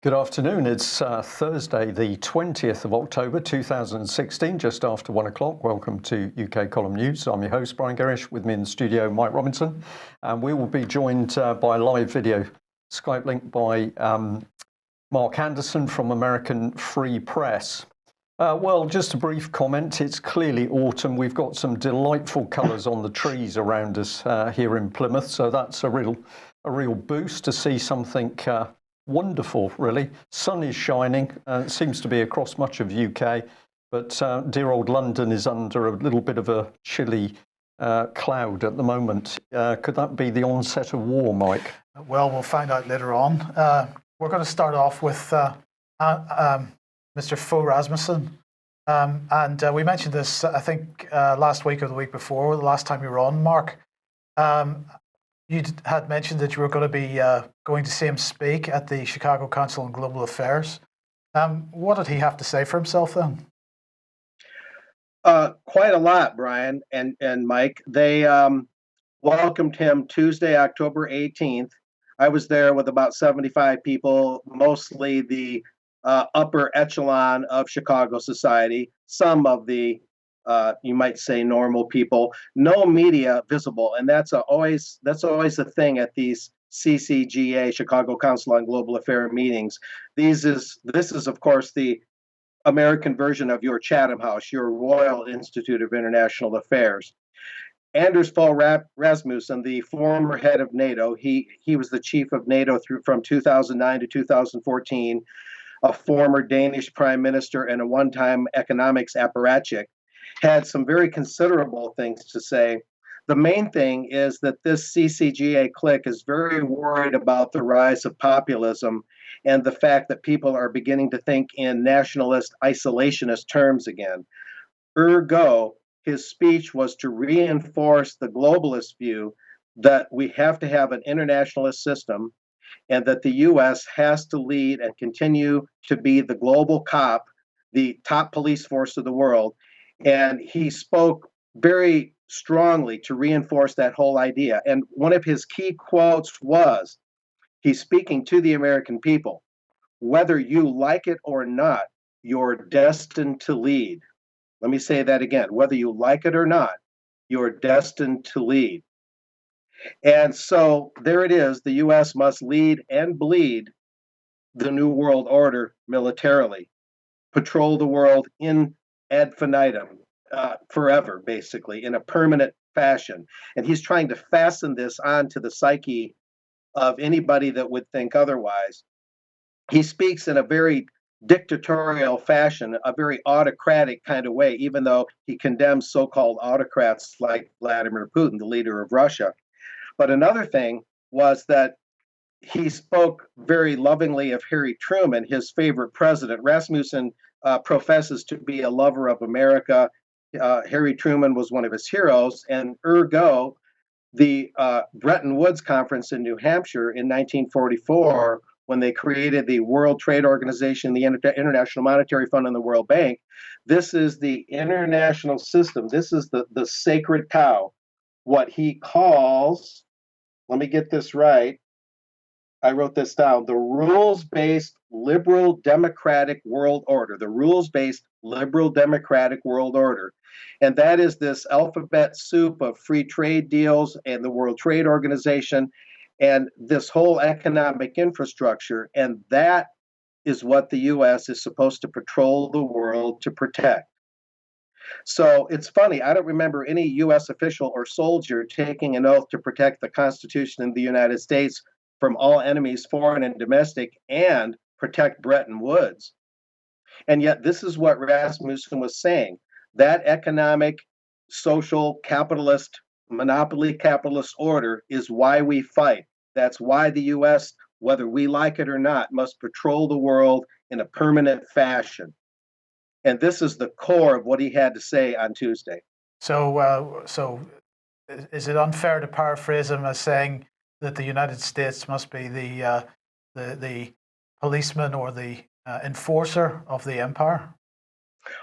Good afternoon. It's Thursday, the 20th of October, 2016, just after 1 o'clock. Welcome to UK Column News. I'm your host, Brian Gerrish. With me in the studio, Mike Robinson. And we will be joined by a live video Skype link by Mark Anderson from American Free Press. Well, just a brief comment. It's clearly autumn. We've got some delightful colours on the trees around us here in Plymouth. So that's a real boost to see something wonderful, really. Sun is shining. It seems to be across much of UK, but dear old London is under a little bit of a chilly cloud at the moment. Could that be the onset of war, Mike? Well, we'll find out later on. We're going to start off with Mr. Fogh Rasmussen. And we mentioned this, I think, last week or the week before, the last time you were on, Mark. You had mentioned that you were going to be going to see him speak at the Chicago Council on Global Affairs. What did he have to say for himself then? Quite a lot, Brian and Mike. They welcomed him Tuesday, October 18th. I was there with about 75 people, mostly the upper echelon of Chicago society, some of the you might say normal people, no media visible, and that's always a thing at these CCGA, Chicago Council on Global Affairs meetings. This is of course the American version of your Chatham House, your Royal Institute of International Affairs. Anders Fogh Rasmussen, the former head of NATO, he was the chief of NATO from 2009 to 2014, a former Danish prime minister and a one-time economics apparatchik, had some very considerable things to say. The main thing is that this CCGA clique is very worried about the rise of populism and the fact that people are beginning to think in nationalist, isolationist terms again. Ergo, his speech was to reinforce the globalist view that we have to have an internationalist system and that the U.S. has to lead and continue to be the global cop, the top police force of the world. And he spoke very strongly to reinforce that whole idea. And one of his key quotes was, he's speaking to the American people, whether you like it or not, you're destined to lead. Let me say that again, whether you like it or not, you're destined to lead. And so there it is, the U.S. must lead and bleed the New World Order militarily, patrol the world in ad infinitum, forever, basically, in a permanent fashion. And he's trying to fasten this onto the psyche of anybody that would think otherwise. He speaks in a very dictatorial fashion, a very autocratic kind of way, even though he condemns so-called autocrats like Vladimir Putin, the leader of Russia. But another thing was that he spoke very lovingly of Harry Truman, his favorite president. Rasmussen professes to be a lover of America. Harry Truman was one of his heroes, and ergo, the Bretton Woods Conference in New Hampshire in 1944, when they created the World Trade Organization, the International Monetary Fund, and the World Bank, this is the international system. This is the sacred cow, what he calls, let me get this right, I wrote this down, the rules-based liberal democratic world order, the rules-based liberal democratic world order. And that is this alphabet soup of free trade deals and the World Trade Organization and this whole economic infrastructure. And that is what the U.S. is supposed to patrol the world to protect. So it's funny, I don't remember any U.S. official or soldier taking an oath to protect the Constitution of the United States from all enemies, foreign and domestic, and protect Bretton Woods. And yet this is what Rasmussen was saying. That economic, social, capitalist, monopoly capitalist order is why we fight. That's why the U.S., whether we like it or not, must patrol the world in a permanent fashion. And this is the core of what he had to say on Tuesday. So is it unfair to paraphrase him as saying that the United States must be the policeman or the enforcer of the empire?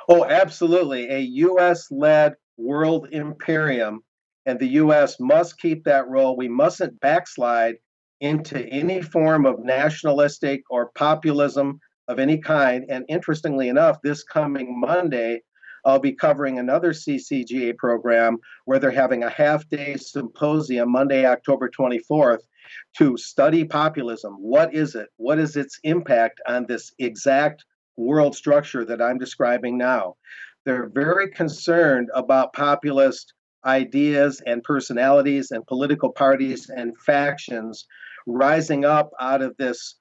Oh, absolutely. A U.S. led world imperium, and the U.S. must keep that role. We mustn't backslide into any form of nationalistic or populism of any kind. And interestingly enough, this coming Monday, I'll be covering another CCGA program where they're having a half day symposium Monday, October 24th, to study populism. What is it? What is its impact on this exact world structure that I'm describing now? They're very concerned about populist ideas and personalities and political parties and factions rising up out of this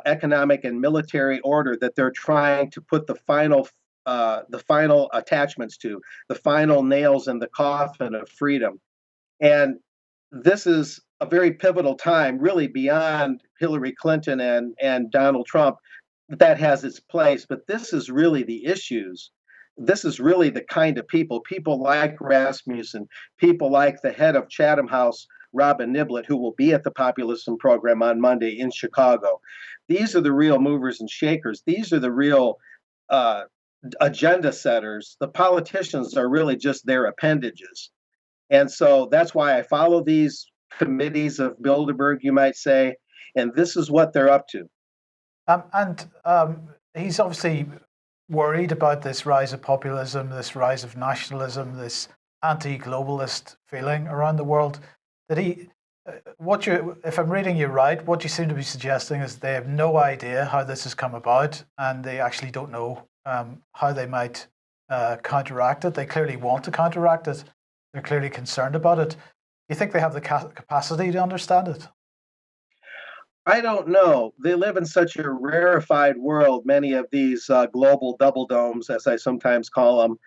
economic and military order that they're trying to put the final attachments to, the final nails in the coffin of freedom. And this is a very pivotal time, really beyond Hillary Clinton and Donald Trump, that has its place. But this is really the issues. This is really the kind of people like Rasmussen, people like the head of Chatham House, Robin Niblett, who will be at the Populism program on Monday in Chicago. These are the real movers and shakers. These are the real agenda setters. The politicians are really just their appendages. And so that's why I follow these committees of Bilderberg, you might say, and this is what they're up to. He's obviously worried about this rise of populism, this rise of nationalism, this anti-globalist feeling around the world. That he, if I'm reading you right, what you seem to be suggesting is they have no idea how this has come about, and they actually don't know how they might counteract it. They clearly want to counteract it. They're clearly concerned about it. Do you think they have the capacity to understand it? I don't know. They live in such a rarefied world, many of these global double domes, as I sometimes call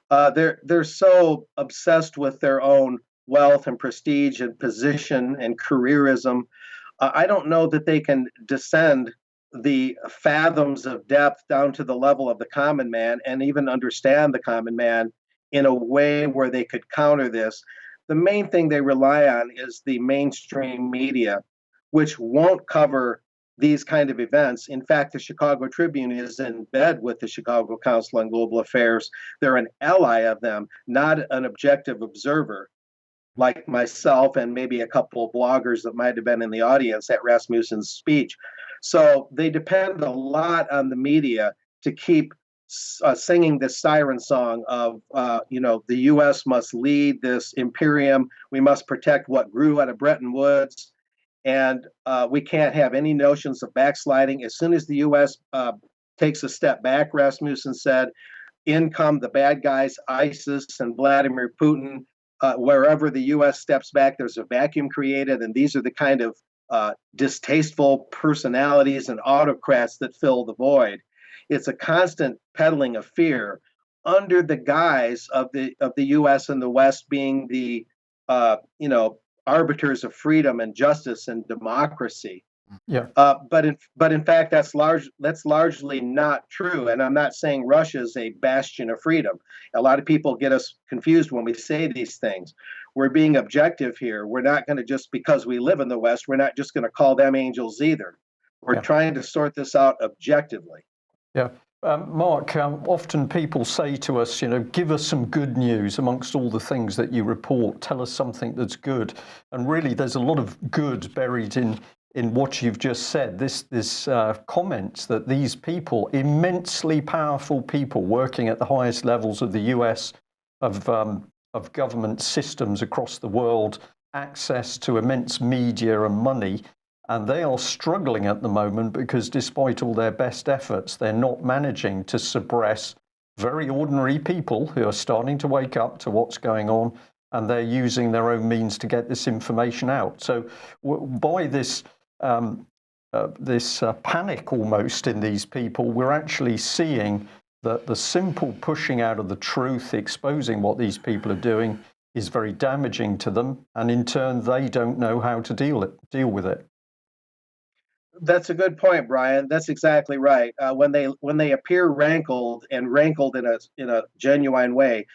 them. They're so obsessed with their own wealth and prestige and position and careerism. I don't know that they can descend the fathoms of depth down to the level of the common man and even understand the common man in a way where they could counter this. The main thing they rely on is the mainstream media, which won't cover these kind of events. In fact, the Chicago Tribune is in bed with the Chicago Council on Global Affairs. They're an ally of them, not an objective observer like myself and maybe a couple of bloggers that might have been in the audience at Rasmussen's speech. So they depend a lot on the media to keep singing this siren song of, the U.S. must lead this imperium. We must protect what grew out of Bretton Woods. And we can't have any notions of backsliding. As soon as the U.S. Takes a step back, Rasmussen said, in come the bad guys, ISIS and Vladimir Putin. Wherever the U.S. steps back, there's a vacuum created, and these are the kind of distasteful personalities and autocrats that fill the void. It's a constant peddling of fear under the guise of the U.S. and the West being the arbiters of freedom and justice and democracy. Yeah. But in fact, that's largely not true. And I'm not saying Russia is a bastion of freedom. A lot of people get us confused when we say these things. We're being objective here. We're not going to just because we live in the West, we're not just going to call them angels either. We're trying to sort this out objectively. Yeah. Mark, often people say to us, give us some good news amongst all the things that you report. Tell us something that's good. And really, there's a lot of good buried in what you've just said. This comments that these people, immensely powerful people working at the highest levels of the US, of government systems across the world, access to immense media and money, and they are struggling at the moment because despite all their best efforts, they're not managing to suppress very ordinary people who are starting to wake up to what's going on, and they're using their own means to get this information out. So by this panic almost in these people, we're actually seeing that the simple pushing out of the truth, exposing what these people are doing, is very damaging to them, and in turn, they don't know how to deal with it. That's a good point, Brian. That's exactly right. When they appear rankled in a genuine way,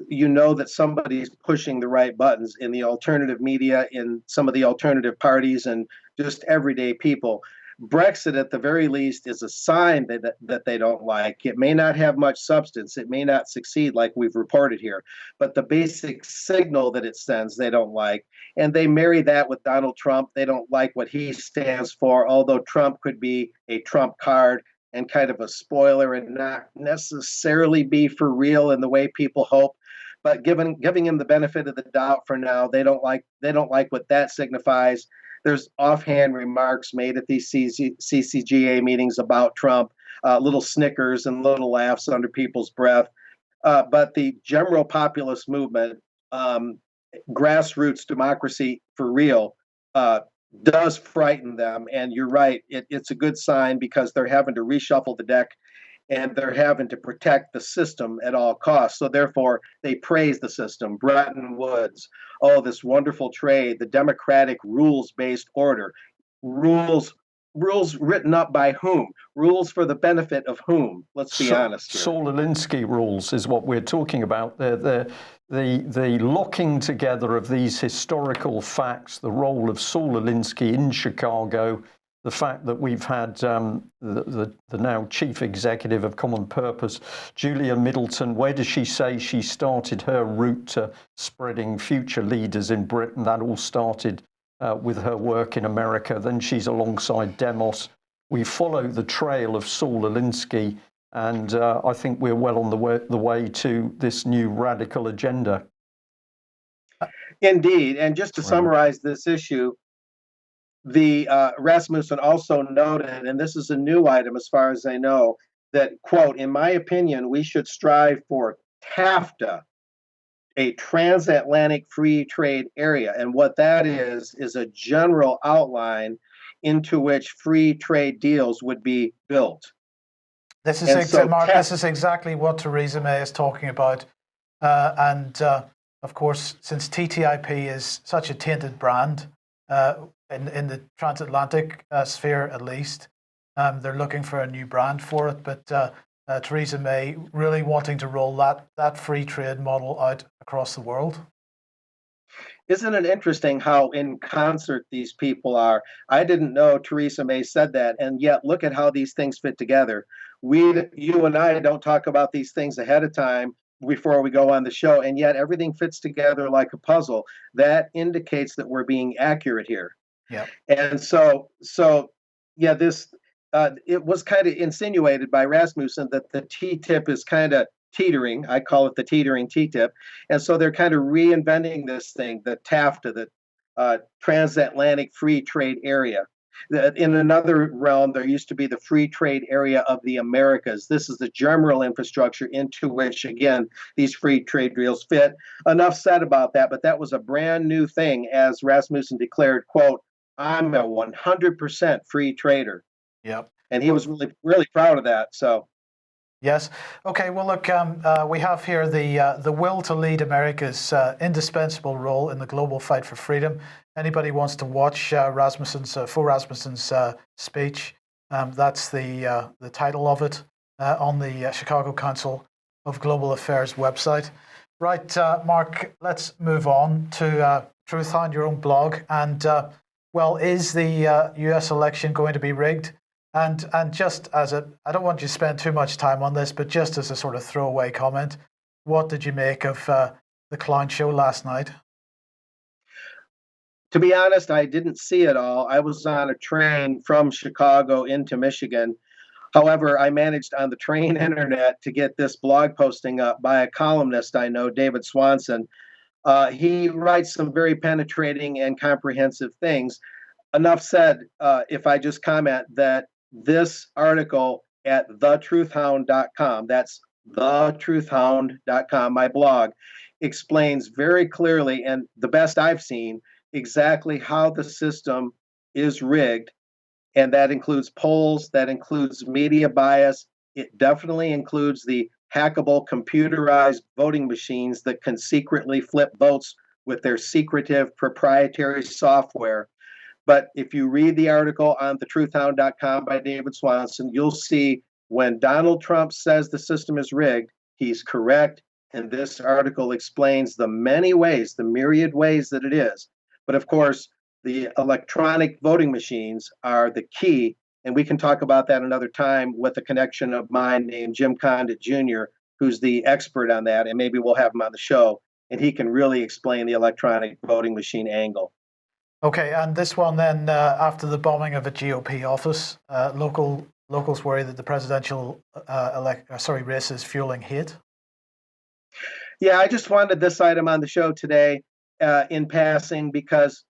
you know that somebody's pushing the right buttons in the alternative media, in some of the alternative parties, and just everyday people. Brexit, at the very least, is a sign that they don't like. It may not have much substance. It may not succeed like we've reported here, but the basic signal that it sends, they don't like. And they marry that with Donald Trump. They don't like what he stands for, although Trump could be a Trump card and kind of a spoiler and not necessarily be for real in the way people hope. But giving him the benefit of the doubt for now, they don't like what that signifies. There's offhand remarks made at these CCGA meetings about Trump, little snickers and little laughs under people's breath. But the general populist movement, grassroots democracy for real, does frighten them. And you're right, it's a good sign because they're having to reshuffle the deck and they're having to protect the system at all costs. So therefore, they praise the system. Bretton Woods, oh, this wonderful trade, the democratic rules-based order. Rules written up by whom? Rules for the benefit of whom? Let's be honest here. Saul Alinsky rules is what we're talking about. The locking together of these historical facts, the role of Saul Alinsky in Chicago, the fact that we've had the now chief executive of Common Purpose, Julia Middleton. Where does she say she started her route to spreading future leaders in Britain? That all started with her work in America. Then she's alongside Demos. We follow the trail of Saul Alinsky, and I think we're well on the way to this new radical agenda. Indeed. And just to summarize this issue, the Rasmussen also noted, and this is a new item as far as I know, that, quote, in my opinion, we should strive for TAFTA, a transatlantic free trade area. And what that is a general outline into which free trade deals would be built. This is, Mark, this is exactly what Theresa May is talking about. Of course, since TTIP is such a tainted brand, in the transatlantic sphere at least, they're looking for a new brand for it. But Theresa May really wanting to roll that free trade model out across the world. Isn't it interesting how in concert these people are? I didn't know Theresa May said that, and yet look at how these things fit together. You and I don't talk about these things ahead of time before we go on the show, and yet everything fits together like a puzzle. That indicates that we're being accurate here. Yeah. And so yeah, this it was kind of insinuated by Rasmussen that the TTIP is kind of teetering. I call it the teetering TTIP. And so they're kind of reinventing this thing, the TAFTA, the transatlantic free trade area. In another realm, there used to be the free trade area of the Americas. This is the general infrastructure into which, again, these free trade deals fit. Enough said about that, but that was a brand new thing, as Rasmussen declared, quote, I'm a 100% free trader. Yep. And he was really, really proud of that. So. Yes. Okay. Well, look, we have here the will to lead America's indispensable role in the global fight for freedom. Anybody wants to watch Fogh Rasmussen's speech? That's the title of it on the Chicago Council of Global Affairs website. Right, Mark. Let's move on to Truthhound, your own blog. And well, is the U.S. election going to be rigged? And just as I don't want you to spend too much time on this, but just as a sort of throwaway comment, what did you make of the clown show last night? To be honest, I didn't see it all. I was on a train from Chicago into Michigan. However, I managed on the train internet to get this blog posting up by a columnist I know, David Swanson. He writes some very penetrating and comprehensive things. Enough said, if I just comment that this article at thetruthhound.com, that's thetruthhound.com, my blog, explains very clearly, and the best I've seen, exactly how the system is rigged. And that includes polls, that includes media bias. It definitely includes the hackable computerized voting machines that can secretly flip votes with their secretive proprietary software. But if you read the article on thetruthhound.com by David Swanson, you'll see when Donald Trump says the system is rigged, he's correct. And this article explains the many ways, the myriad ways that it is. But of course, the electronic voting machines are the key And we can talk about that another time with a connection of mine named Jim Condit Jr., who's the expert on that. And maybe we'll have him on the show, and he can really explain the electronic voting machine angle. Okay, and this one then, after the bombing of a GOP office, locals worry that the presidential race is fueling hate. Yeah, I just wanted this item on the show today in passing, because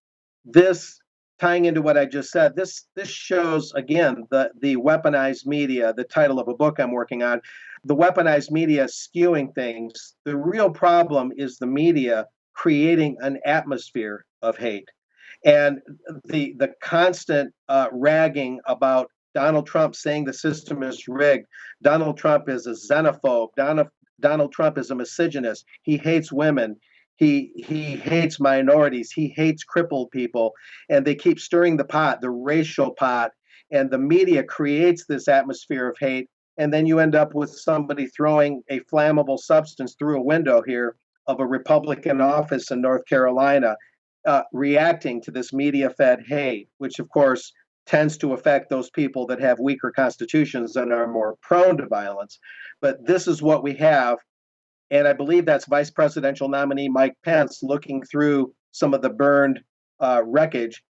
this, tying into what I just said, this shows, again, the weaponized media, the title of a book I'm working on, the weaponized media skewing things. The real problem is the media creating an atmosphere of hate. And the constant ragging about Donald Trump saying the system is rigged. Donald Trump is a xenophobe. Donald Trump is a misogynist. He hates women. He hates minorities. He hates crippled people. And they keep stirring the pot, the racial pot. And the media creates this atmosphere of hate. And then you end up with somebody throwing a flammable substance through a window here of a Republican office in North Carolina, reacting to this media-fed hate, which, of course, tends to affect those people that have weaker constitutions and are more prone to violence. But this is what we have. And I believe that's Vice Presidential nominee Mike Pence looking through some of the burned wreckage.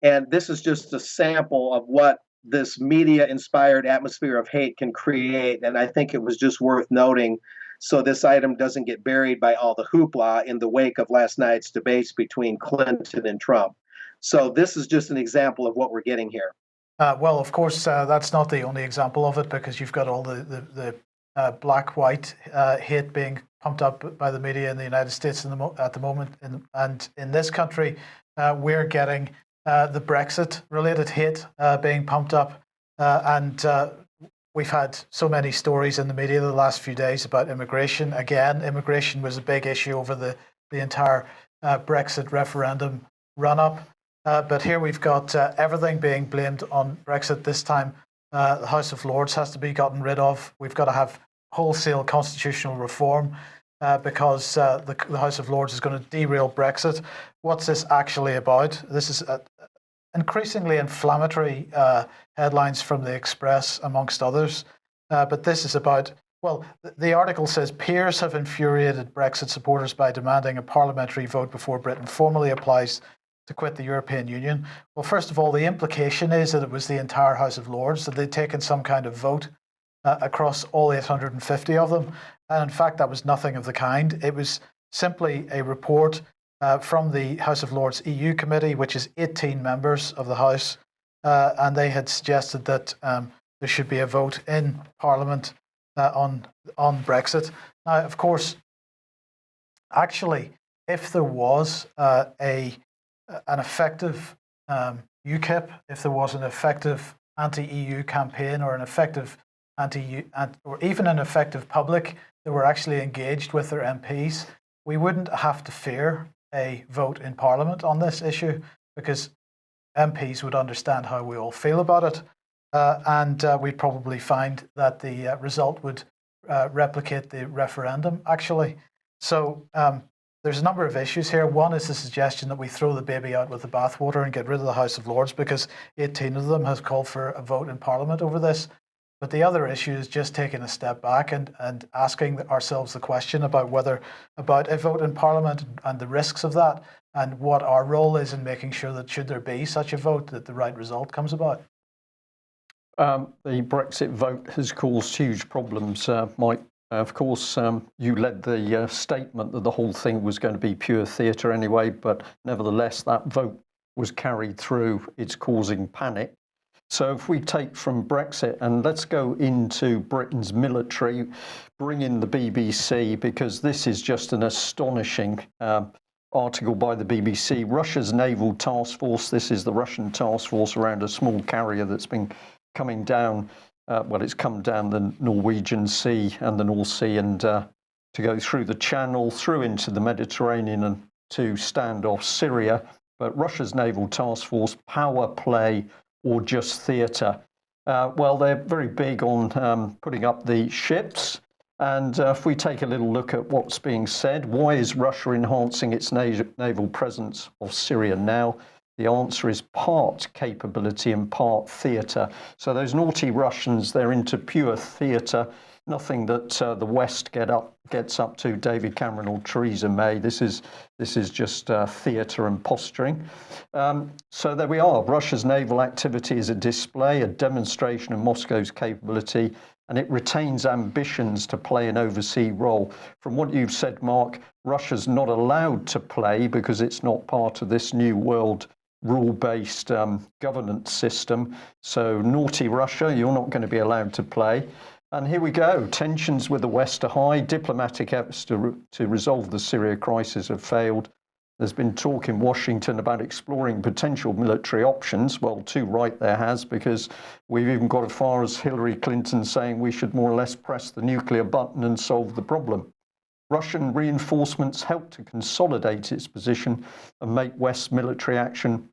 And this is just a sample of what this media-inspired atmosphere of hate can create. And I think it was just worth noting, so this item doesn't get buried by all the hoopla in the wake of last night's debates between Clinton and Trump. So this is just an example of what we're getting here. Well, of course, that's not the only example of it, because you've got all the black-white hate being pumped up by the media in the United States at the moment. And in this country, we're getting the Brexit-related hate being pumped up. And we've had so many stories in the media the last few days about immigration. Again, immigration was a big issue over the entire Brexit referendum run-up. But here we've got everything being blamed on Brexit this time. The House of Lords has to be gotten rid of. We've got to have wholesale constitutional reform because the House of Lords is going to derail Brexit. What's this actually about? This is increasingly inflammatory headlines from the Express, amongst others. But this is about, well, the article says peers have infuriated Brexit supporters by demanding a parliamentary vote before Britain formally applies to quit the European Union. Well, first of all, the implication is that it was the entire House of Lords, that they'd taken some kind of vote across all 850 of them. And in fact, that was nothing of the kind. It was simply a report from the House of Lords EU Committee, which is 18 members of the House, and they had suggested that there should be a vote in Parliament on Brexit. Now, of course, actually, if there was an effective UKIP, if there was an effective anti-EU campaign or an effective or even an effective public that were actually engaged with their MPs, we wouldn't have to fear a vote in Parliament on this issue, because MPs would understand how we all feel about it, and we'd probably find that the result would replicate the referendum, actually. So there's a number of issues here. One is the suggestion that we throw the baby out with the bathwater and get rid of the House of Lords, because 18 of them has called for a vote in Parliament over this. But the other issue is just taking a step back and asking ourselves the question about a vote in Parliament and the risks of that, and what our role is in making sure that, should there be such a vote, that the right result comes about. The Brexit vote has caused huge problems, Mike. Of course, you led the statement that the whole thing was going to be pure theatre anyway, but nevertheless, that vote was carried through. It's causing panic. So if we take from Brexit, and let's go into Britain's military, bring in the BBC, because this is just an astonishing article by the BBC. Russia's naval task force, this is the Russian task force around a small carrier that's been coming down, it's come down the Norwegian Sea and the North Sea, and to go through the Channel, through into the Mediterranean, and to stand off Syria. But Russia's naval task force, power play or just theatre? Well, they're very big on putting up the ships. And if we take a little look at what's being said, why is Russia enhancing its naval presence of Syria now? The answer is part capability and part theatre. So those naughty Russians, they're into pure theatre, nothing that the West gets up to, David Cameron or Theresa May. This is just theatre and posturing. So there we are. Russia's naval activity is a display, a demonstration of Moscow's capability, and it retains ambitions to play an overseas role. From what you've said, Mark, Russia's not allowed to play because it's not part of this new world rule-based governance system. So naughty Russia, you're not going to be allowed to play. And here we go. Tensions with the West are high. Diplomatic efforts to resolve the Syria crisis have failed. There's been talk in Washington about exploring potential military options. Well, too right there has, because we've even got as far as Hillary Clinton saying we should more or less press the nuclear button and solve the problem. Russian reinforcements help to consolidate its position and make West's military action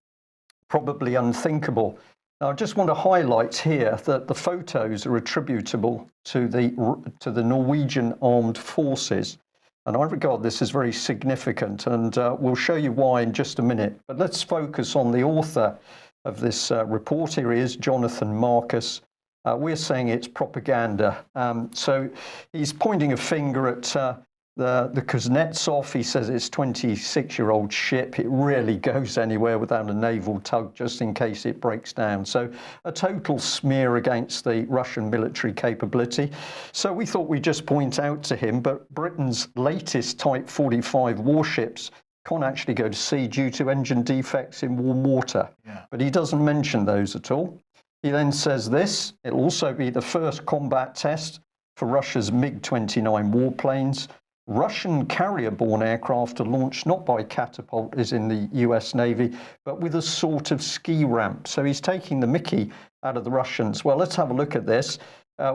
probably unthinkable. Now, I just want to highlight here that the photos are attributable to the Norwegian armed forces. And I regard this as very significant, and we'll show you why in just a minute. But let's focus on the author of this report. Here he is, Jonathan Marcus. We're saying it's propaganda. So he's pointing a finger at the Kuznetsov. He says it's a 26-year-old ship. It rarely goes anywhere without a naval tug, just in case it breaks down. So a total smear against the Russian military capability. So we thought we'd just point out to him, but Britain's latest Type 45 warships can't actually go to sea due to engine defects in warm water. Yeah. But he doesn't mention those at all. He then says this: it'll also be the first combat test for Russia's MiG-29 warplanes. Russian carrier-borne aircraft are launched not by catapult as in the US Navy, but with a sort of ski ramp. So he's taking the mickey out of the Russians. Well, let's have a look at this.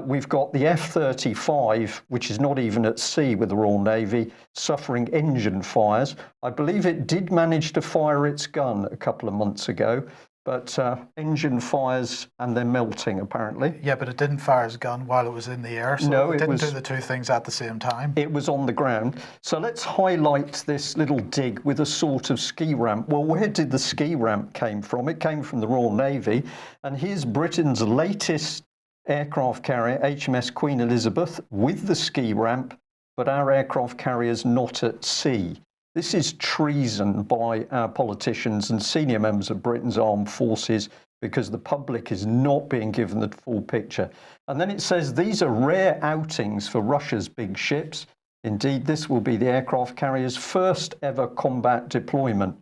We've got the F-35, which is not even at sea with the Royal Navy, suffering engine fires. I believe it did manage to fire its gun a couple of months ago, but engine fires and they're melting, apparently. Yeah, but it didn't fire its gun while it was in the air, so no, it didn't do the two things at the same time. It was on the ground. So let's highlight this little dig with a sort of ski ramp. Well, where did the ski ramp came from? It came from the Royal Navy. And here's Britain's latest aircraft carrier, HMS Queen Elizabeth, with the ski ramp, but our aircraft carrier's not at sea. This is treason by our politicians and senior members of Britain's armed forces, because the public is not being given the full picture. And then it says these are rare outings for Russia's big ships. Indeed, this will be the aircraft carrier's first ever combat deployment.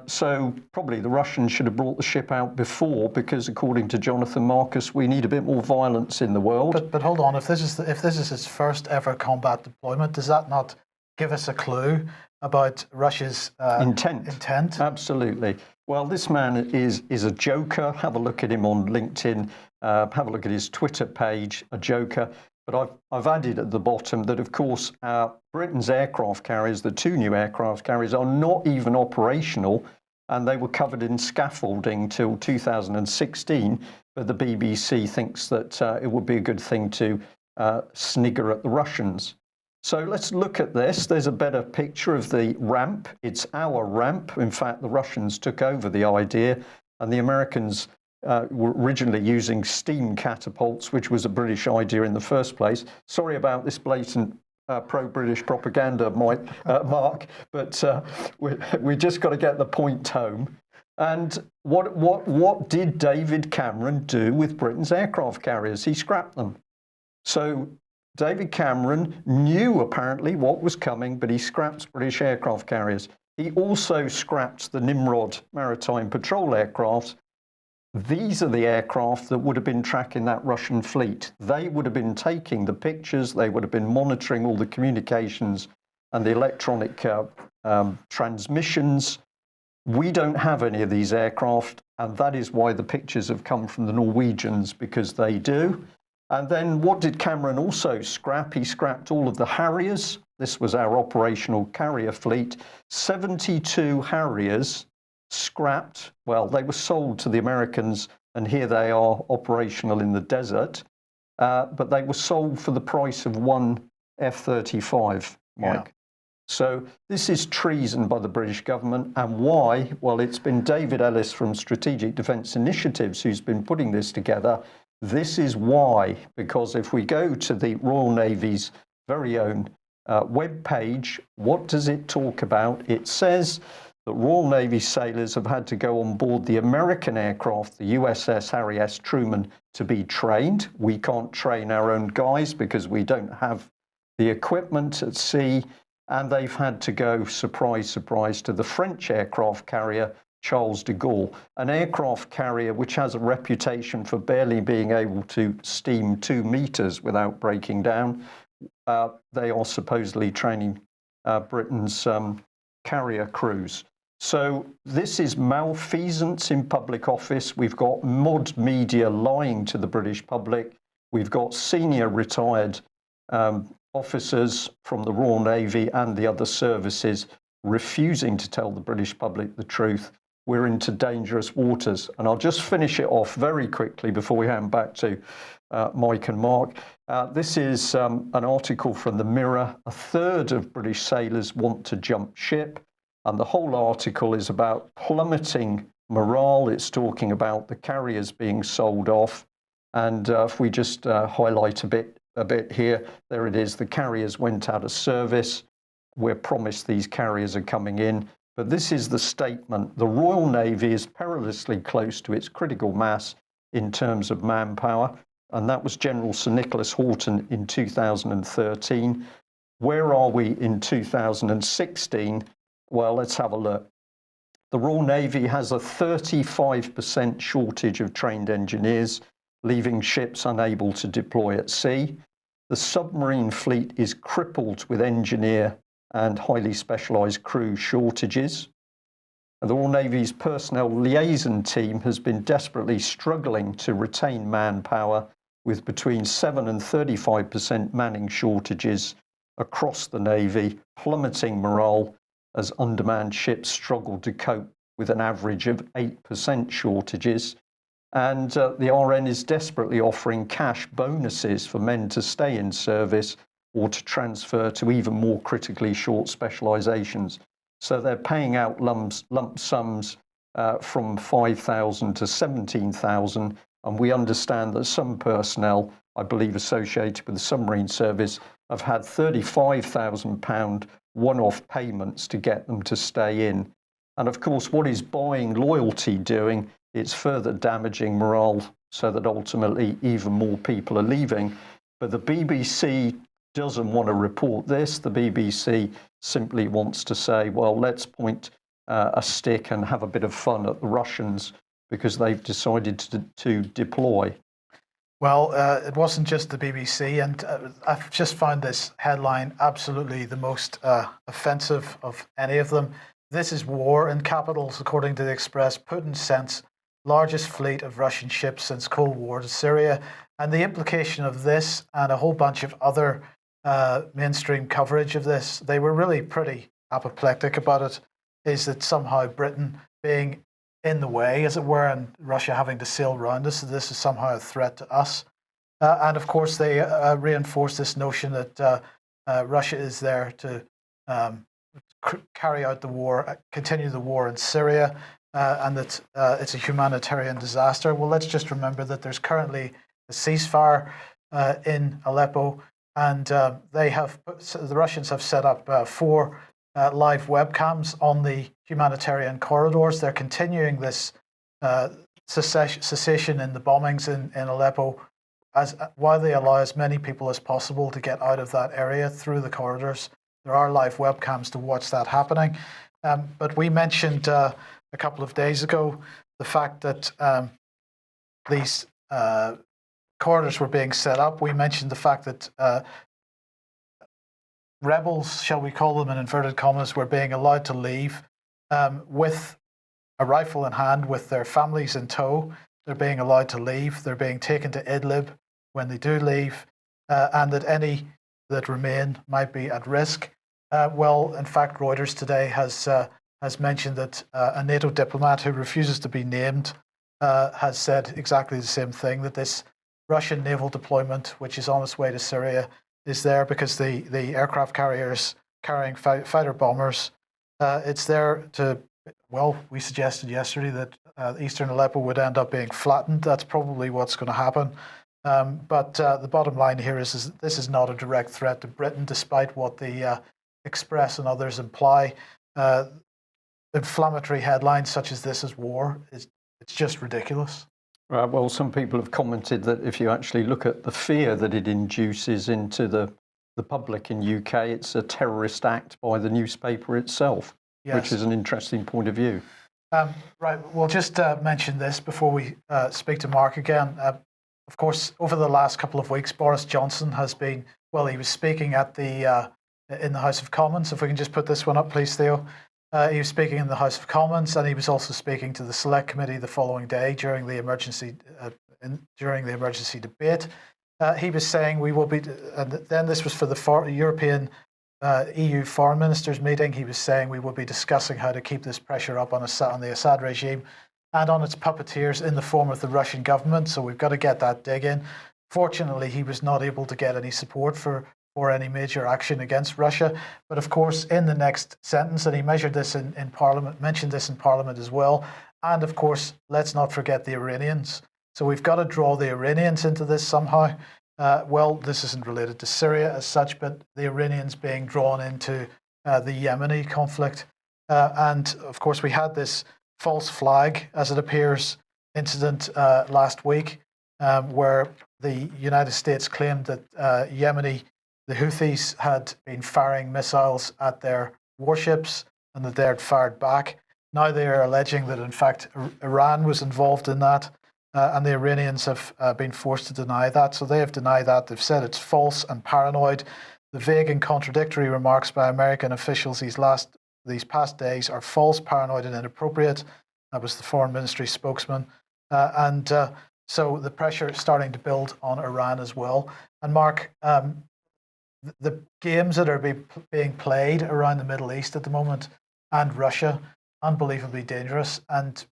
So probably the Russians should have brought the ship out before, because according to Jonathan Marcus, we need a bit more violence in the world. But hold on, if this is its first ever combat deployment, does that not give us a clue about Russia's intent? Absolutely. Well, this man is a joker. Have a look at him on LinkedIn. Have a look at his Twitter page, a joker. But I've added at the bottom that, of course, Britain's aircraft carriers, the two new aircraft carriers, are not even operational, and they were covered in scaffolding till 2016. But the BBC thinks that it would be a good thing to snigger at the Russians. So let's look at this. There's a better picture of the ramp. It's our ramp. In fact, the Russians took over the idea, and the Americans were originally using steam catapults, which was a British idea in the first place. Sorry about this blatant pro-British propaganda, Mark, but we just got to get the point home. And what did David Cameron do with Britain's aircraft carriers? He scrapped them. So David Cameron knew apparently what was coming, but he scrapped British aircraft carriers. He also scrapped the Nimrod maritime patrol aircraft. These are the aircraft that would have been tracking that Russian fleet. They would have been taking the pictures, they would have been monitoring all the communications and the electronic transmissions. We don't have any of these aircraft, and that is why the pictures have come from the Norwegians, because they do. And then what did Cameron also scrap? He scrapped all of the Harriers. This was our operational carrier fleet. 72 Harriers scrapped. Well, they were sold to the Americans, and here they are operational in the desert. But they were sold for the price of one F-35, Mike. Yeah. So this is treason by the British government. And why? Well, it's been David Ellis from Strategic Defence Initiatives who's been putting this together. This is why, because if we go to the Royal Navy's very own web page, what does it talk about? It says that Royal Navy sailors have had to go on board the American aircraft, the USS Harry S. Truman, to be trained. We can't train our own guys because we don't have the equipment at sea. And they've had to go, surprise, surprise, to the French aircraft carrier, Charles de Gaulle, an aircraft carrier which has a reputation for barely being able to steam 2 meters without breaking down. They are supposedly training Britain's carrier crews. So this is malfeasance in public office. We've got mod media lying to the British public. We've got senior retired officers from the Royal Navy and the other services refusing to tell the British public the truth. We're into dangerous waters. And I'll just finish it off very quickly before we hand back to Mike and Mark. This is an article from the Mirror. A third of British sailors want to jump ship. And the whole article is about plummeting morale. It's talking about the carriers being sold off. And if we just highlight a bit here, there it is. The carriers went out of service. We're promised these carriers are coming in. But this is the statement. The Royal Navy is perilously close to its critical mass in terms of manpower. And that was General Sir Nicholas Houghton in 2013. Where are we in 2016? Well, let's have a look. The Royal Navy has a 35% shortage of trained engineers, leaving ships unable to deploy at sea. The submarine fleet is crippled with engineer and highly specialised crew shortages. And the Royal Navy's personnel liaison team has been desperately struggling to retain manpower, with between 7 and 35% manning shortages across the Navy, plummeting morale as undermanned ships struggle to cope with an average of 8% shortages. And the RN is desperately offering cash bonuses for men to stay in service or to transfer to even more critically short specialisations. So they're paying out lump sums from 5,000 to 17,000. And we understand that some personnel, I believe associated with the submarine service, have had £35,000 one-off payments to get them to stay in. And of course, what is buying loyalty doing? It's further damaging morale so that ultimately even more people are leaving. But the BBC doesn't want to report this. The BBC simply wants to say, well, let's point a stick and have a bit of fun at the Russians because they've decided to deploy. Well, it wasn't just the BBC, and I've just found this headline absolutely the most offensive of any of them. This is war in capitals, according to the Express. Putin sent largest fleet of Russian ships since Cold War to Syria. And the implication of this and a whole bunch of other mainstream coverage of this, they were really pretty apoplectic about it, is that somehow Britain being in the way, as it were, and Russia having to sail around us, so this is somehow a threat to us. And of course, they reinforce this notion that Russia is there to carry out the war, continue the war in Syria, and that it's a humanitarian disaster. Well, let's just remember that there's currently a ceasefire in Aleppo, and the Russians have set up 4 live webcams on the humanitarian corridors. They're continuing this cessation in the bombings in Aleppo while they allow as many people as possible to get out of that area through the corridors. There are live webcams to watch that happening. But we mentioned a couple of days ago the fact that these corridors were being set up. We mentioned the fact that rebels, shall we call them in inverted commas, were being allowed to leave with a rifle in hand, with their families in tow. They're being allowed to leave. They're being taken to Idlib when they do leave, and that any that remain might be at risk. Well, in fact, Reuters today has mentioned that a NATO diplomat who refuses to be named has said exactly the same thing, that this Russian naval deployment, which is on its way to Syria, is there because the aircraft carriers carrying fighter bombers. It's there to, well, we suggested yesterday that eastern Aleppo would end up being flattened. That's probably what's going to happen. But the bottom line here is this is not a direct threat to Britain, despite what the Express and others imply. Inflammatory headlines such as "This is war" it's just ridiculous. Well, some people have commented that if you actually look at the fear that it induces into the public in UK, it's a terrorist act by the newspaper itself, yes. Which is an interesting point of view. Right, we'll just mention this before we speak to Mark again. Of course, over the last couple of weeks, Boris Johnson has been, well, he was speaking at in the House of Commons. If we can just put this one up, please, Theo. He was speaking in the House of Commons, and he was also speaking to the Select Committee the following day during the emergency debate. He was saying we will be, and then this was for the European EU foreign ministers meeting. He was saying we will be discussing how to keep this pressure up on the Assad regime and on its puppeteers in the form of the Russian government. So we've got to get that dig in. Fortunately, he was not able to get any support for any major action against Russia. But of course, in the next sentence, and he mentioned this in Parliament as well. And of course, let's not forget the Iranians. So we've got to draw the Iranians into this somehow. Well, this isn't related to Syria as such, but the Iranians being drawn into the Yemeni conflict. And of course, we had this false flag, as it appears, incident last week, where the United States claimed that the Houthis had been firing missiles at their warships and that they had fired back. Now they are alleging that, in fact, Iran was involved in that, and the Iranians have been forced to deny that. So they have denied that. They've said it's false and paranoid. The vague and contradictory remarks by American officials these past days are false, paranoid, and inappropriate. That was the Foreign Ministry spokesman. So the pressure is starting to build on Iran as well. And Mark, the games that are being played around the Middle East at the moment and Russia, unbelievably dangerous. And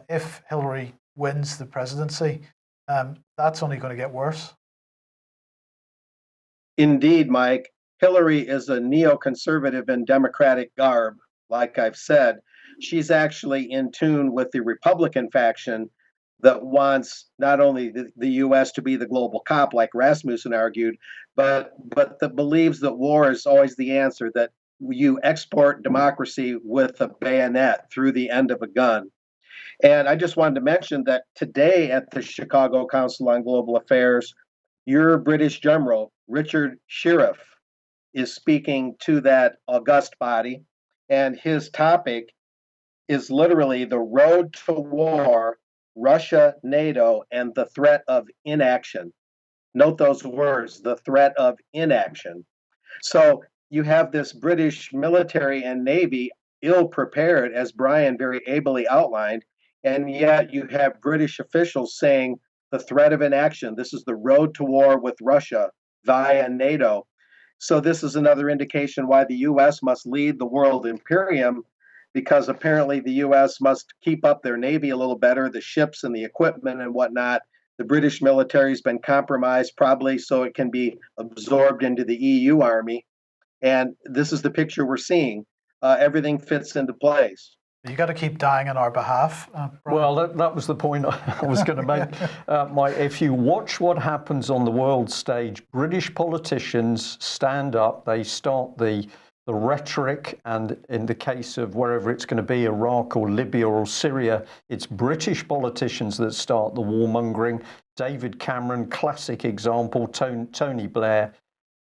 if Hillary wins the presidency, that's only going to get worse. Indeed, Mike. Hillary is a neoconservative in Democratic garb, like I've said. She's actually in tune with the Republican faction that wants not only the U.S. to be the global cop, like Rasmussen argued, but that believes that war is always the answer, that you export democracy with a bayonet through the end of a gun. And I just wanted to mention that today at the Chicago Council on Global Affairs, your British General, Richard Sheriff, is speaking to that august body, and his topic is literally the road to war, Russia, NATO, and the threat of inaction. Note those words, the threat of inaction. So you have this British military and Navy ill prepared, as Brian very ably outlined, and yet you have British officials saying the threat of inaction. This is the road to war with Russia via NATO. So this is another indication why the U.S. must lead the world imperium, because apparently the U.S. must keep up their Navy a little better, the ships and the equipment and whatnot. The British military has been compromised probably so it can be absorbed into the EU army. And this is the picture we're seeing. Everything fits into place. You got to keep dying on our behalf. Well, that was the point I was going to make. If you watch what happens on the world stage, British politicians stand up, they start the rhetoric, and in the case of wherever it's going to be, Iraq or Libya or Syria, it's British politicians that start the warmongering. David Cameron, classic example, Tony Blair.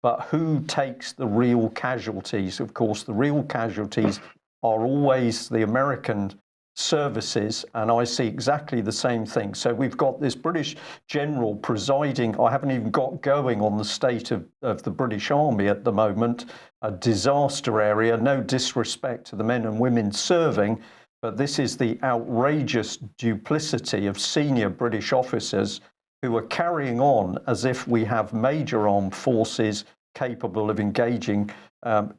But who takes the real casualties? Of course, the real casualties are always the American services, and I see exactly the same thing. So we've got this British general presiding. I haven't even got going on the state of the British Army at the moment, a disaster area, no disrespect to the men and women serving, but this is the outrageous duplicity of senior British officers who are carrying on as if we have major armed forces capable of engaging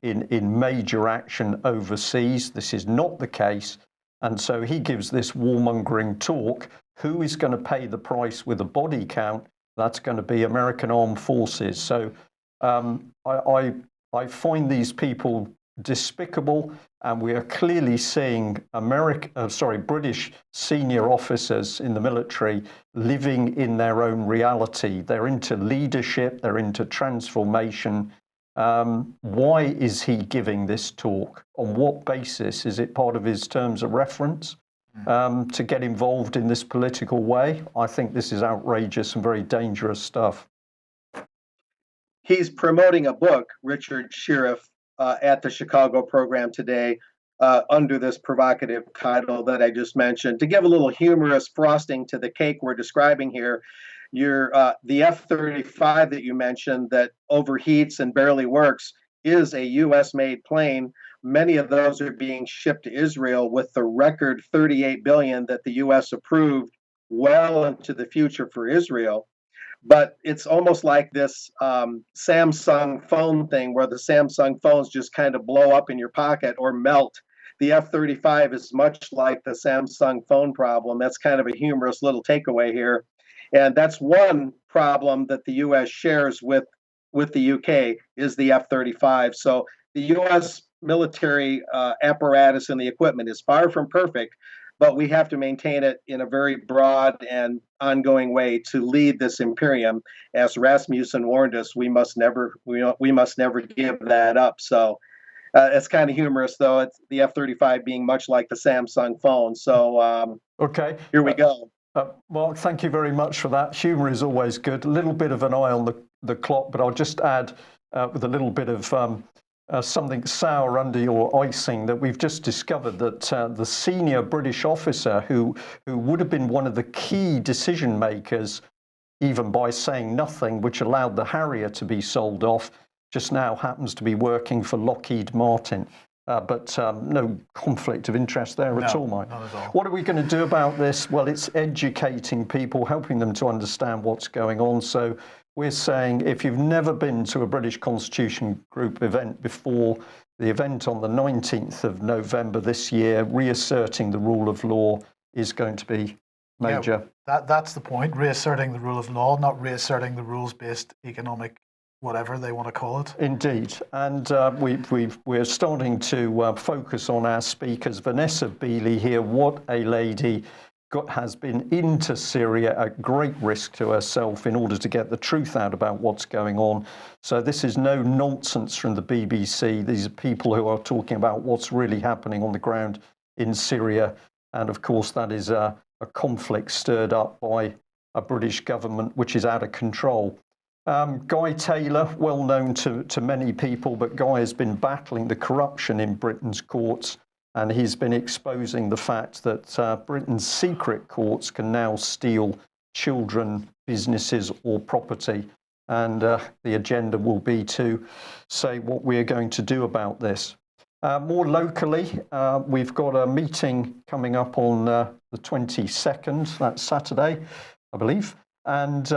in major action overseas. This is not the case. And so he gives this warmongering talk. Who is going to pay the price with a body count? That's going to be American armed forces. So I I find these people despicable, and we are clearly seeing British senior officers in the military living in their own reality. They're into leadership, they're into transformation. Why is he giving this talk? On what basis? Is it part of his terms of reference to get involved in this political way? I think this is outrageous and very dangerous stuff. He's promoting a book, Richard Sheriff, at the Chicago program today under this provocative title that I just mentioned. To give a little humorous frosting to the cake we're describing here, the F-35 that you mentioned that overheats and barely works is a U.S.-made plane. Many of those are being shipped to Israel with the record $38 billion that the U.S. approved well into the future for Israel. But it's almost like this Samsung phone thing where the Samsung phones just kind of blow up in your pocket or melt. The F-35 is much like the Samsung phone problem. That's kind of a humorous little takeaway here. And that's one problem that the U.S. shares with the U.K. is the F-35. So the U.S. military apparatus and the equipment is far from perfect, but we have to maintain it in a very broad and ongoing way to lead this imperium. As Rasmussen warned us, we must never give that up. So it's kind of humorous, though. It's the F-35 being much like the Samsung phone. So okay, here we go. Mark, thank you very much for that. Humour is always good. A little bit of an eye on the clock, but I'll just add with a little bit of something sour under your icing that we've just discovered that the senior British officer who would have been one of the key decision makers, even by saying nothing, which allowed the Harrier to be sold off, just now happens to be working for Lockheed Martin. But no conflict of interest there at all, Mike. Not at all. What are we going to do about this? Well, it's educating people, helping them to understand what's going on. So we're saying if you've never been to a British Constitution Group event before, the event on the 19th of November this year, reasserting the rule of law, is going to be major. Yeah, that's the point, reasserting the rule of law, not reasserting the rules-based economic whatever they want to call it. Indeed. And we're starting to focus on our speakers. Vanessa Beeley here, what a lady, has been into Syria at great risk to herself in order to get the truth out about what's going on. So this is no nonsense from the BBC. These are people who are talking about what's really happening on the ground in Syria. And of course, that is a conflict stirred up by a British government which is out of control. Guy Taylor, well known to many people, but Guy has been battling the corruption in Britain's courts, and he's been exposing the fact that Britain's secret courts can now steal children, businesses or property. And the agenda will be to say what we're going to do about this. More locally, we've got a meeting coming up on the 22nd, that's Saturday, I believe. And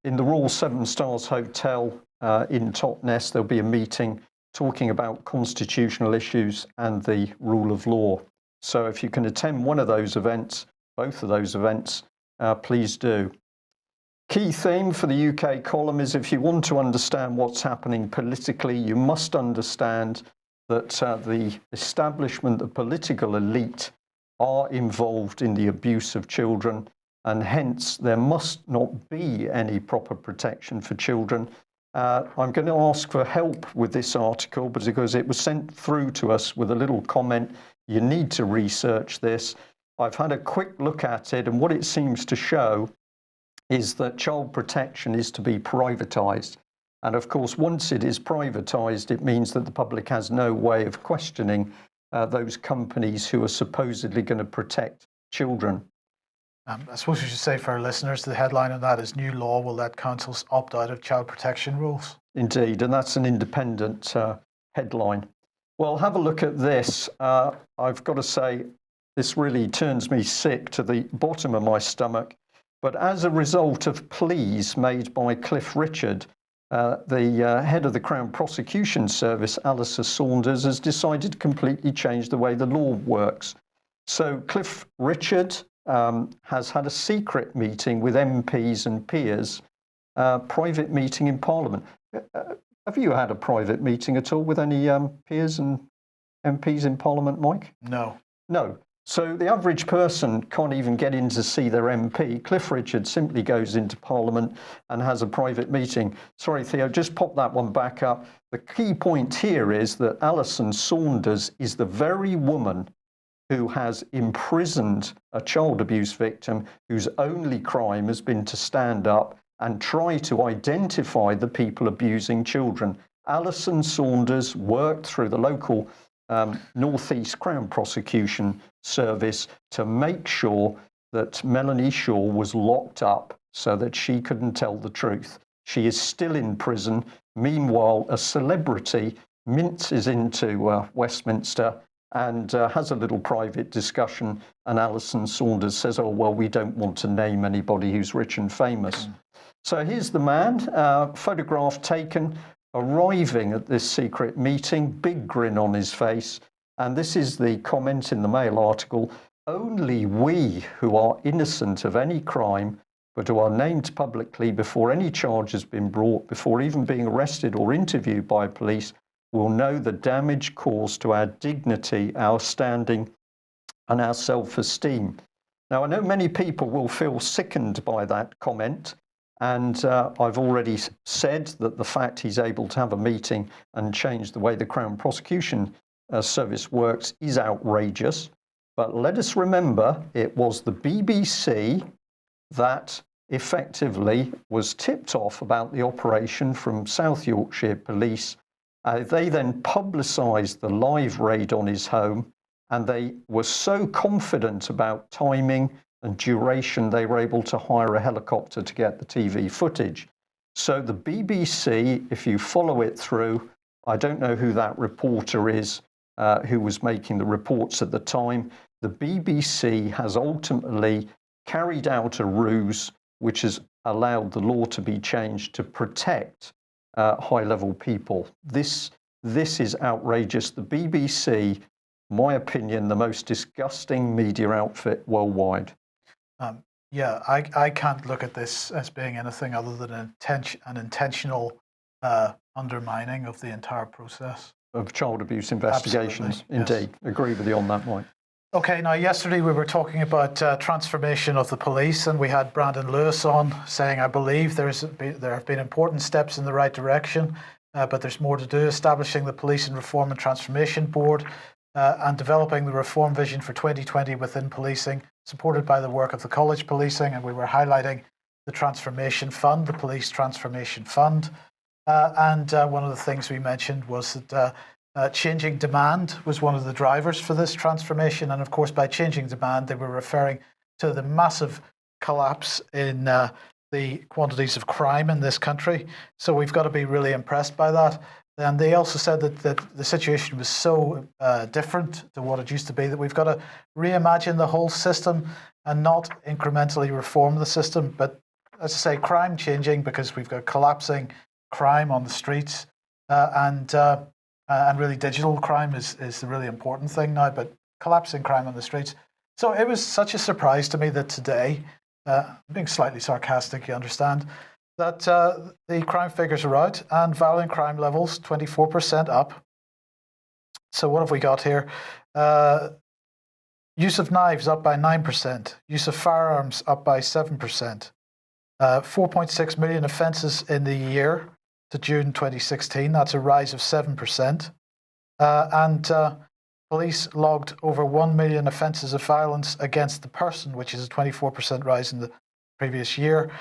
in the Royal Seven Stars Hotel in Totnes, there'll be a meeting talking about constitutional issues and the rule of law. So if you can attend one of those events, both of those events, please do. Key theme for the UK column is if you want to understand what's happening politically, you must understand that the establishment, the political elite, are involved in the abuse of children, and hence there must not be any proper protection for children. I'm going to ask for help with this article because it was sent through to us with a little comment. You need to research this. I've had a quick look at it, and what it seems to show is that child protection is to be privatised. And of course, once it is privatised, it means that the public has no way of questioning those companies who are supposedly going to protect children. I suppose we should say for our listeners, the headline on that is New Law Will Let Councils Opt Out of Child Protection Rules. Indeed, and that's an independent headline. Well, have a look at this. I've got to say, this really turns me sick to the bottom of my stomach. But as a result of pleas made by Cliff Richard, the head of the Crown Prosecution Service, Alistair Saunders, has decided to completely change the way the law works. So Cliff Richard has had a secret meeting with MPs and peers, private meeting in Parliament. Have you had a private meeting at all with any peers and MPs in Parliament, Mike? No. No. So the average person can't even get in to see their MP. Cliff Richard simply goes into Parliament and has a private meeting. Sorry, Theo, just pop that one back up. The key point here is that Alison Saunders is the very woman who has imprisoned a child abuse victim whose only crime has been to stand up and try to identify the people abusing children. Alison Saunders worked through the local North East Crown Prosecution Service to make sure that Melanie Shaw was locked up so that she couldn't tell the truth. She is still in prison. Meanwhile, a celebrity minces into Westminster and has a little private discussion, and Alison Saunders says, oh, well, we don't want to name anybody who's rich and famous. So here's the man, photograph taken, arriving at this secret meeting, big grin on his face. And this is the comment in the Mail article: only we who are innocent of any crime, but who are named publicly before any charge has been brought, before even being arrested or interviewed by police, will know the damage caused to our dignity, our standing, and our self-esteem. Now, I know many people will feel sickened by that comment. And I've already said that the fact he's able to have a meeting and change the way the Crown Prosecution Service works is outrageous. But let us remember, it was the BBC that effectively was tipped off about the operation from South Yorkshire Police. They then publicised the live raid on his home, and they were so confident about timing and duration, they were able to hire a helicopter to get the TV footage. So the BBC, if you follow it through, I don't know who that reporter is who was making the reports at the time. The BBC has ultimately carried out a ruse which has allowed the law to be changed to protect high-level people. This is outrageous. The BBC, my opinion, the most disgusting media outfit worldwide. Yeah, I can't look at this as being anything other than an intentional undermining of the entire process. Of child abuse investigations. Absolutely, indeed. Yes. Agree with you on that, Mike. Okay, now yesterday we were talking about transformation of the police, and we had Brandon Lewis on saying, I believe there have been important steps in the right direction, but there's more to do, establishing the Police and Reform and Transformation Board and developing the reform vision for 2020 within policing, supported by the work of the college policing. And we were highlighting the Transformation Fund, the Police Transformation Fund. And one of the things we mentioned was that changing demand was one of the drivers for this transformation. And of course, by changing demand, they were referring to the massive collapse in the quantities of crime in this country. So we've got to be really impressed by that. And they also said that the situation was so different to what it used to be that we've got to reimagine the whole system and not incrementally reform the system. But as I say, crime changing, because we've got collapsing crime on the streets and really digital crime is the really important thing now, but collapsing crime on the streets. So it was such a surprise to me that today, being slightly sarcastic, you understand, that the crime figures are out and violent crime levels 24% up. So what have we got here? Use of knives up by 9%. Use of firearms up by 7%. 4.6 million offences in the year to June 2016. That's a rise of 7%. And police logged over 1 million offences of violence against the person, which is a 24% rise in the previous year.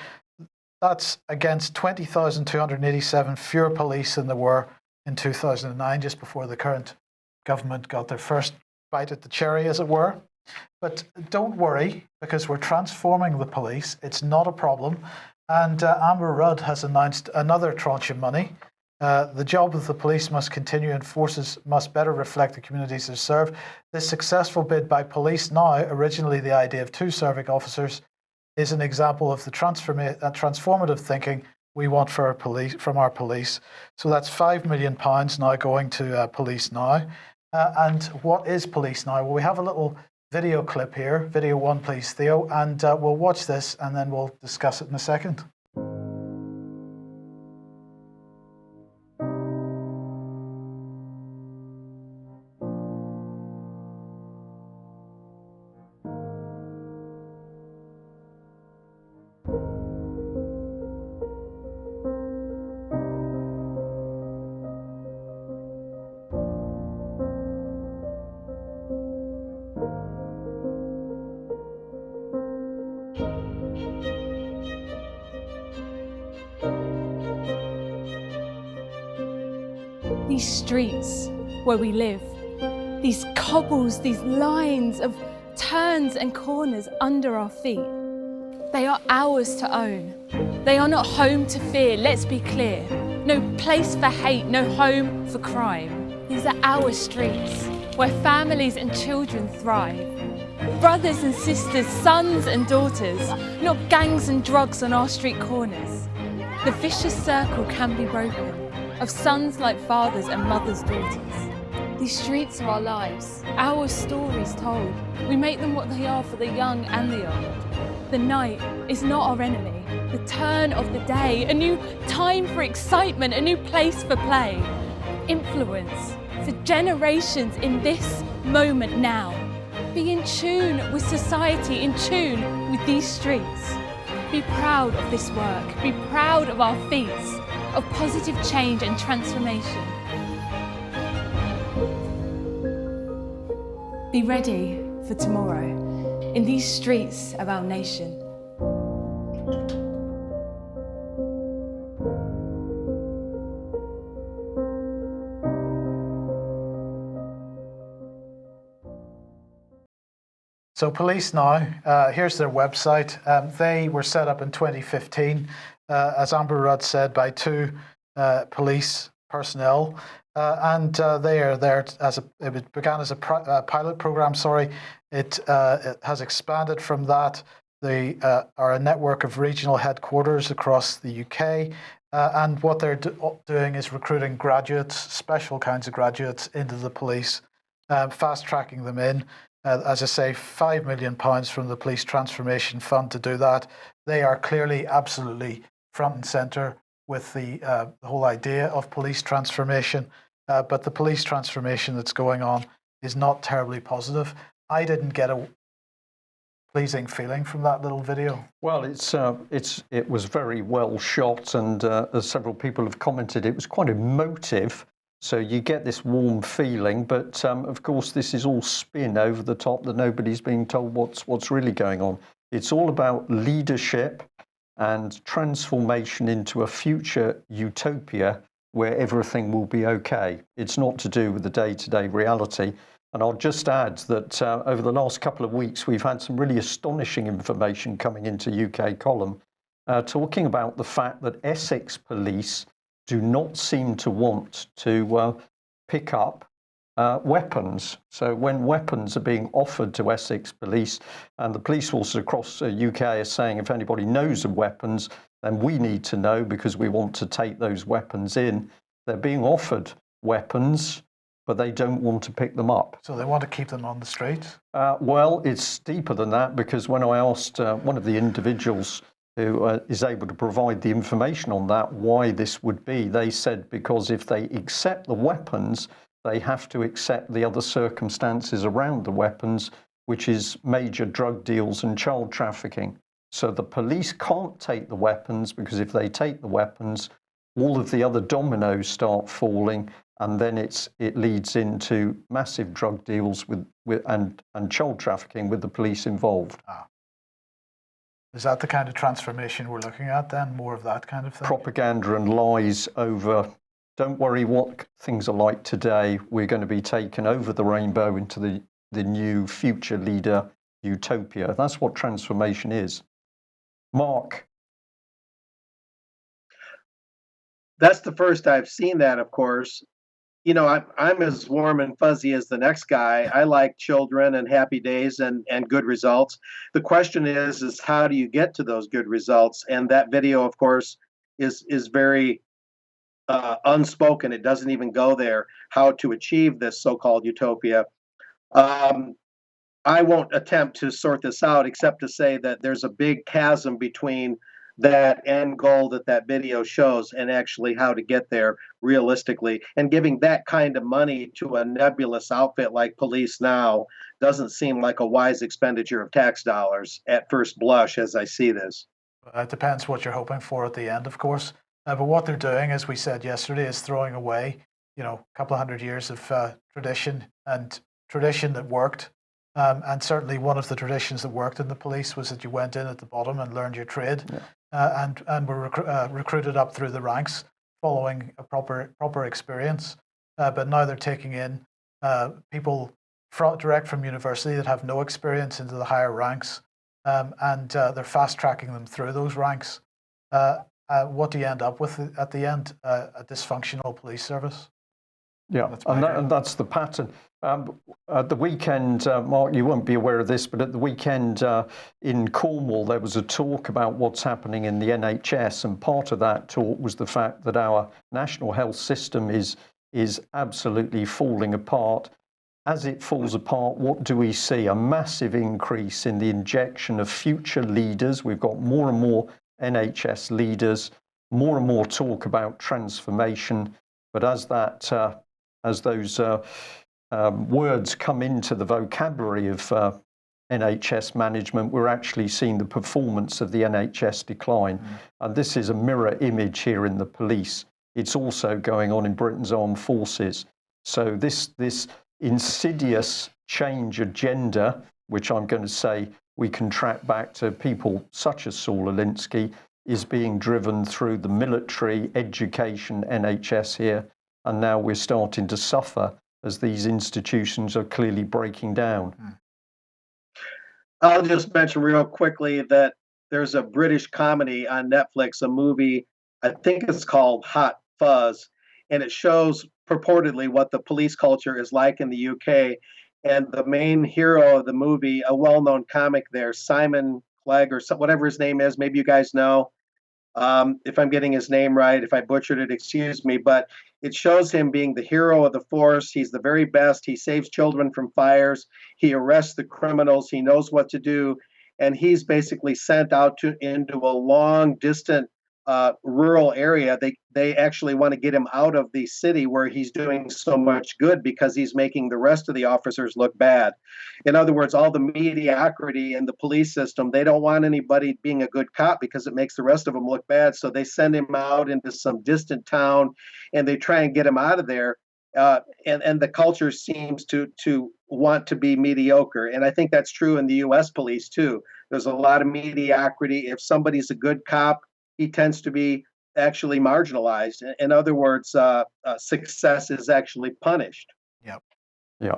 That's against 20,287 fewer police than there were in 2009, just before the current government got their first bite at the cherry, as it were. But don't worry, because we're transforming the police. It's not a problem. And Amber Rudd has announced another tranche of money. The job of the police must continue and forces must better reflect the communities they serve. This successful bid by Police Now, originally the idea of 2 serving officers, is an example of the transformative thinking we want for our police, from our police. So that's £5 million now going to Police Now. And what is Police Now? Well, we have a little video clip here. Video 1, please, Theo. And we'll watch this and then we'll discuss it in a second. These streets where we live, these cobbles, these lines of turns and corners under our feet, they are ours to own. They are not home to fear, let's be clear. No place for hate, no home for crime. These are our streets where families and children thrive. Brothers and sisters, sons and daughters, not gangs and drugs on our street corners. The vicious circle can be broken, of sons like fathers and mothers daughters. These streets are our lives, our stories told. We make them what they are for the young and the old. The night is not our enemy, the turn of the day, a new time for excitement, a new place for play. Influence for generations in this moment now. Be in tune with society, in tune with these streets. Be proud of this work, be proud of our feats of positive change and transformation. Be ready for tomorrow in these streets of our nation. So police now, here's their website. They were set up in 2015, as Amber Rudd said, by two police personnel. And they are there it began as a pilot program, It has expanded from that. They are a network of regional headquarters across the UK. And what they're doing is recruiting graduates, special kinds of graduates, into the police, fast-tracking them in. As I say, £5 million from the Police Transformation Fund to do that. They are clearly absolutely front and centre with the whole idea of police transformation. But the police transformation that's going on is not terribly positive. I didn't get a pleasing feeling from that little video. Well, it was very well shot, and as several people have commented, it was quite emotive. So you get this warm feeling, but of course this is all spin over the top that nobody's being told what's really going on. It's all about leadership and transformation into a future utopia where everything will be okay. It's not to do with the day-to-day reality. And I'll just add that over the last couple of weeks, we've had some really astonishing information coming into UK Column, talking about the fact that Essex police do not seem to want to pick up weapons. So when weapons are being offered to Essex police, and the police forces across the UK are saying if anybody knows of weapons, then we need to know because we want to take those weapons in. They're being offered weapons, but they don't want to pick them up. So they want to keep them on the streets? Well, it's deeper than that, because when I asked one of the individuals who is able to provide the information on that, why this would be, they said because if they accept the weapons, they have to accept the other circumstances around the weapons, which is major drug deals and child trafficking. So the police can't take the weapons, because if they take the weapons, all of the other dominoes start falling, and then it leads into massive drug deals and child trafficking with the police involved. Ah. Is that the kind of transformation we're looking at then? More of that kind of thing? Propaganda and lies over, don't worry what things are like today, we're going to be taken over the rainbow into the new future leader utopia. That's what transformation is. Mark. That's the first I've seen that, of course. You know, I'm as warm and fuzzy as the next guy. I like children and happy days and good results. The question is how do you get to those good results? And that video, of course, is very unspoken. It doesn't even go there, how to achieve this so-called utopia. I won't attempt to sort this out except to say that there's a big chasm between that end goal that video shows and actually how to get there realistically. And giving that kind of money to a nebulous outfit like Police Now doesn't seem like a wise expenditure of tax dollars at first blush as I see this. It depends what you're hoping for at the end, of course. But what they're doing, as we said yesterday, is throwing away, a couple of hundred years of tradition that worked. And certainly one of the traditions that worked in the police was that you went in at the bottom and learned your trade, and were recruited up through the ranks following a proper experience. but now they're taking in people direct from university that have no experience into the higher ranks, and they're fast tracking them through those ranks. What do you end up with at the end? A dysfunctional police service. Yeah, and that's the pattern. At the weekend, Mark, you won't be aware of this, but at the weekend in Cornwall, there was a talk about what's happening in the NHS, and part of that talk was the fact that our national health system is absolutely falling apart. As it falls apart, what do we see? A massive increase in the injection of future leaders. We've got more and more NHS leaders, more and more talk about transformation, but as those words come into the vocabulary of NHS management, we're actually seeing the performance of the NHS decline. And this is a mirror image here in the police. It's also going on in Britain's armed forces. So this insidious change agenda, which I'm going to say we can track back to people such as Saul Alinsky, is being driven through the military, education, NHS here. And now we're starting to suffer as these institutions are clearly breaking down. I'll just mention real quickly that there's a British comedy on Netflix, a movie, I think it's called Hot Fuzz, and it shows purportedly what the police culture is like in the UK. And the main hero of the movie, a well-known comic there, Simon Clegg or whatever his name is, maybe you guys know. If I'm getting his name right, if I butchered it, excuse me, but it shows him being the hero of the force. He's the very best. He saves children from fires. He arrests the criminals. He knows what to do. And he's basically sent out into a long, distant rural area. They actually want to get him out of the city where he's doing so much good because he's making the rest of the officers look bad. In other words, all the mediocrity in the police system, they don't want anybody being a good cop because it makes the rest of them look bad. So they send him out into some distant town and they try and get him out of there. And the culture seems to want to be mediocre. And I think that's true in the US police too. There's a lot of mediocrity. If somebody's a good cop, he tends to be actually marginalized. In other words, success is actually punished. Yep. Yeah.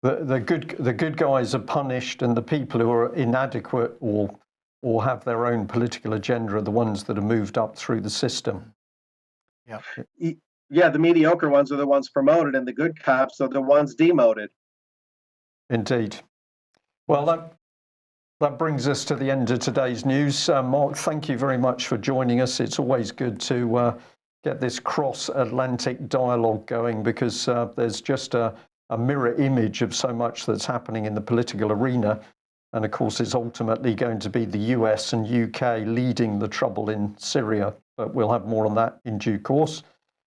The good guys are punished, and the people who are inadequate or have their own political agenda are the ones that are moved up through the system. Yeah. Yeah, the mediocre ones are the ones promoted, and the good cops are the ones demoted. Indeed. Well, that brings us to the end of today's news. Mark, thank you very much for joining us. It's always good to get this cross-Atlantic dialogue going because there's just a mirror image of so much that's happening in the political arena. And of course, it's ultimately going to be the US and UK leading the trouble in Syria. But we'll have more on that in due course.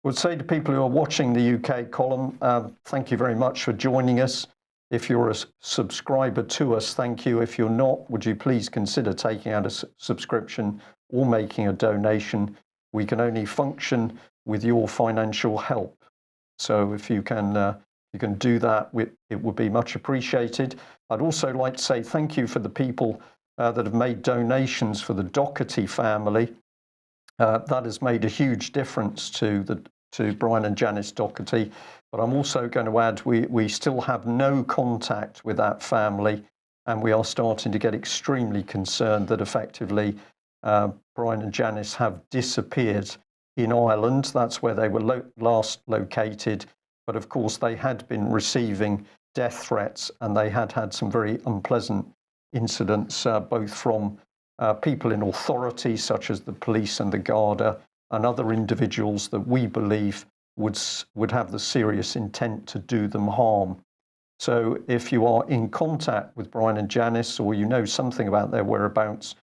We'll say to people who are watching the UK column, thank you very much for joining us. If you're a subscriber to us, thank you. If you're not, would you please consider taking out a subscription or making a donation? We can only function with your financial help. So if you can do that, it would be much appreciated. I'd also like to say thank you for the people that have made donations for the Doherty family. That has made a huge difference to Brian and Janice Doherty. But I'm also going to add, we still have no contact with that family, and we are starting to get extremely concerned that effectively Brian and Janice have disappeared in Ireland. That's where they were last located. But of course, they had been receiving death threats, and they had some very unpleasant incidents, both from people in authority, such as the police and the Garda, and other individuals that we believe would have the serious intent to do them harm. So if you are in contact with Brian and Janice, or you know something about their whereabouts,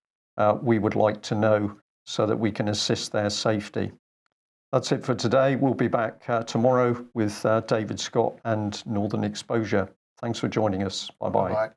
we would like to know so that we can assist their safety. That's it for today. We'll be back tomorrow with David Scott and Northern Exposure. Thanks for joining us. Bye-bye. Bye-bye.